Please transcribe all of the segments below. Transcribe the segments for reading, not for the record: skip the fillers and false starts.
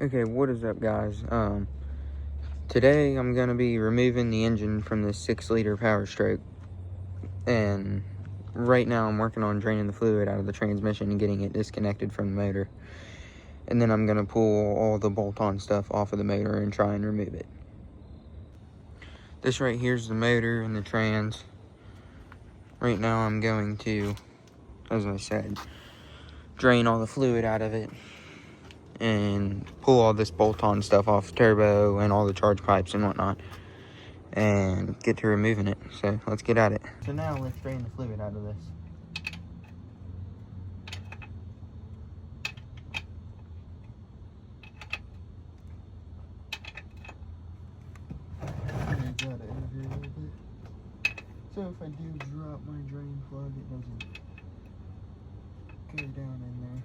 Okay, what is up, guys? Today I'm gonna be removing the engine from this 6-liter powerstroke, and right now I'm working on draining the fluid out of the transmission and getting it disconnected from the motor. And then I'm gonna pull all the bolt-on stuff off of the motor and try and remove it. This right here is the motor and the trans. Right now I'm going to, as I said, drain all the fluid out of it and pull all this bolt-on stuff off the turbo and all the charge pipes and whatnot, and get to removing it. So let's get at it. So now let's drain the fluid out of this. So if I do drop my drain plug, it doesn't go down in there.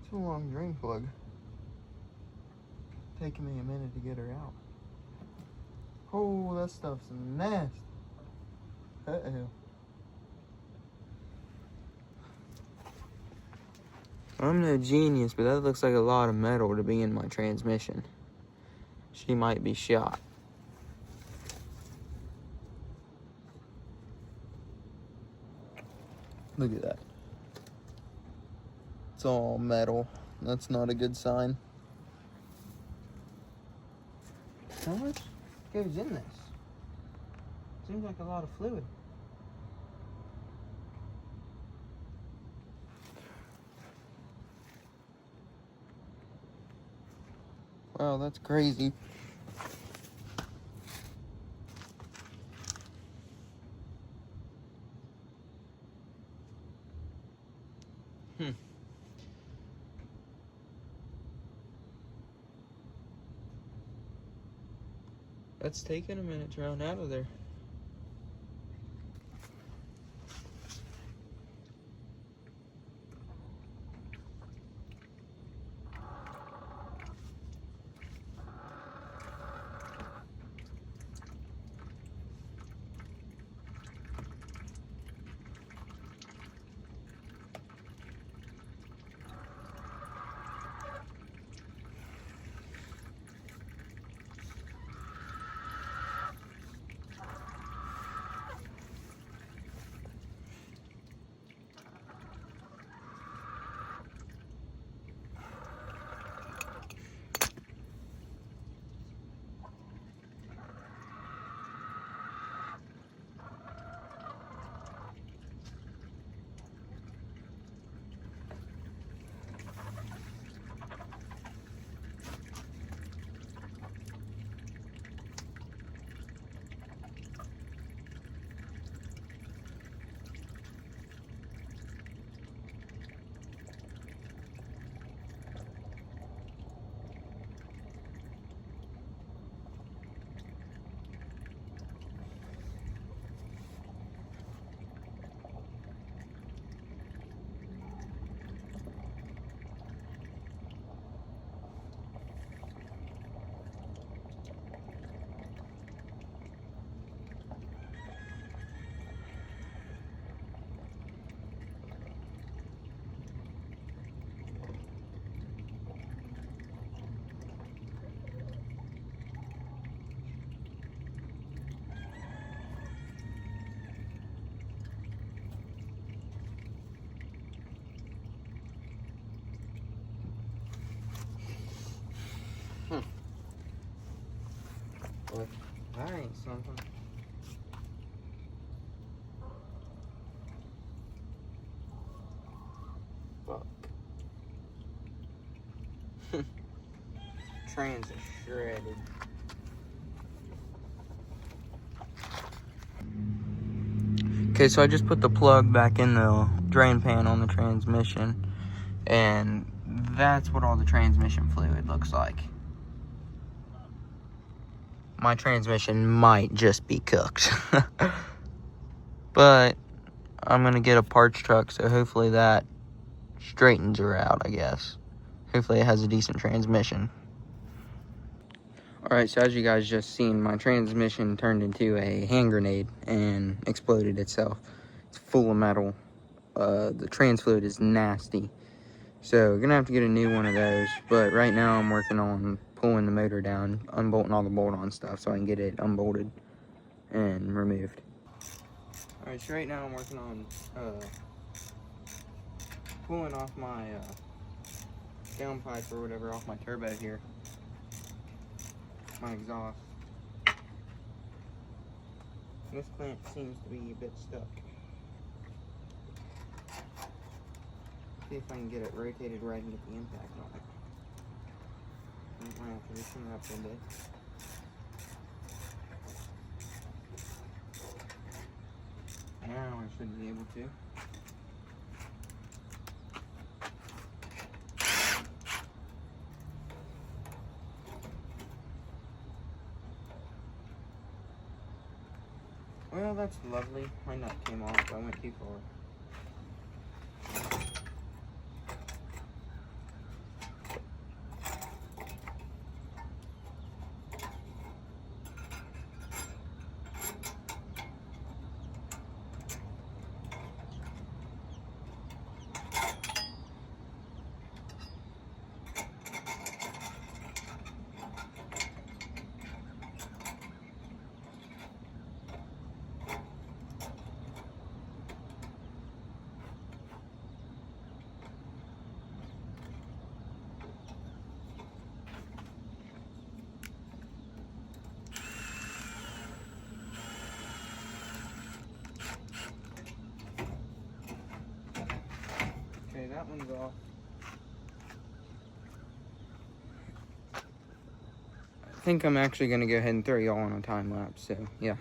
It's a long drain plug. Taking me a minute to get her out. Oh, that stuff's nasty. Uh-oh. I'm no genius, but that looks like a lot of metal to be in my transmission. She might be shot. Look at that. It's all metal. That's not a good sign. How much goes in this? Seems like a lot of fluid. Wow, that's crazy. That's taking a minute to run out of there. Well, that ain't something. Fuck. Trans is shredded. Okay, so I just put the plug back in the drain pan on the transmission, and that's what all the transmission fluid looks like. my transmission might just be cooked. But I'm gonna get a parts truck, so hopefully that straightens her out, I guess. Hopefully it has a decent transmission. Alright, so as you guys just seen, my transmission turned into a hand grenade and exploded itself. It's full of metal. The trans fluid is nasty. So, we're gonna have to get a new one of those. But right now I'm working on pulling the motor down, unbolting all the bolt-on stuff so I can get it unbolted and removed. Alright, so right now I'm working on pulling off my downpipe or whatever off my turbo here. My exhaust. This clamp seems to be a bit stuck. See if I can get it rotated right and get the impact on it. I might have to loosen it up a little bit. Now I should be able to. Well, that's lovely. My nut came off, I went too far. Okay, that one's off. I think I'm actually going to go ahead and throw y'all on a time lapse, so yeah.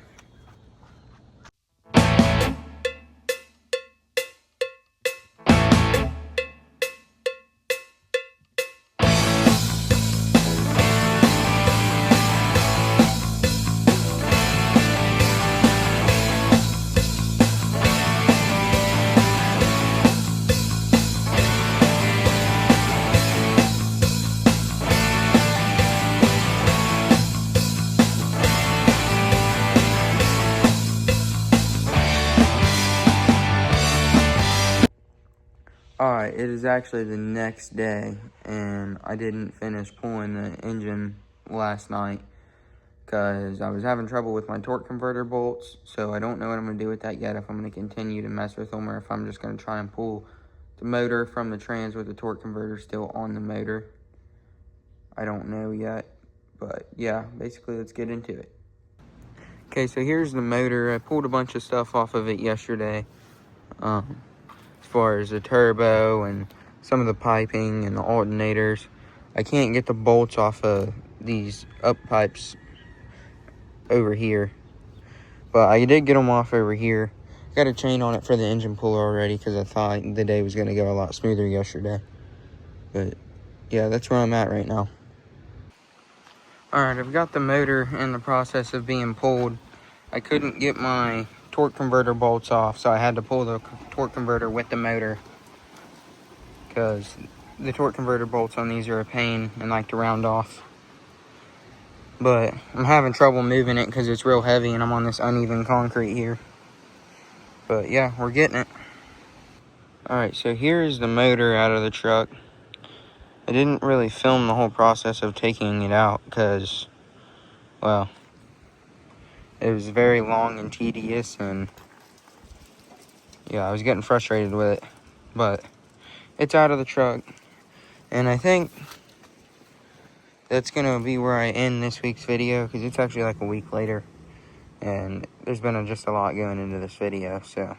Alright, it is actually the next day, and I didn't finish pulling the engine last night because I was having trouble with my torque converter bolts, so I don't know what I'm going to do with that yet, if I'm going to continue to mess with them or if I'm just going to try and pull the motor from the trans with the torque converter still on the motor. I don't know yet, but yeah, basically let's get into it. Okay, so here's the motor. I pulled a bunch of stuff off of it yesterday. As far as the turbo and some of the piping and the alternators. I can't get the bolts off of these up pipes over here, but I did get them off over here. Got a chain on it for the engine puller already because I thought the day was going to go a lot smoother yesterday. But yeah, that's where I'm at right now. Alright, I've got the motor in the process of being pulled. I couldn't get my torque converter bolts off, so I had to pull the torque converter with the motor because the torque converter bolts on these are a pain and like to round off. But I'm having trouble moving it because it's real heavy and I'm on this uneven concrete here. But yeah, we're getting it. Alright, so here's the motor out of the truck. I didn't really film the whole process of taking it out because, well, it was very long and tedious, and yeah, I was getting frustrated with it. But it's out of the truck, and I think that's gonna be where I end this week's video because it's actually like a week later, and there's been just a lot going into this video. So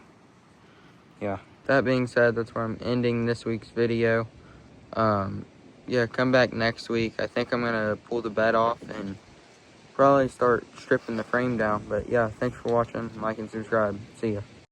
yeah, that being said, that's where I'm ending this week's video. Yeah, come back next week. I think I'm gonna pull the bed off and probably start stripping the frame down. But yeah, thanks for watching. Like and subscribe. See ya.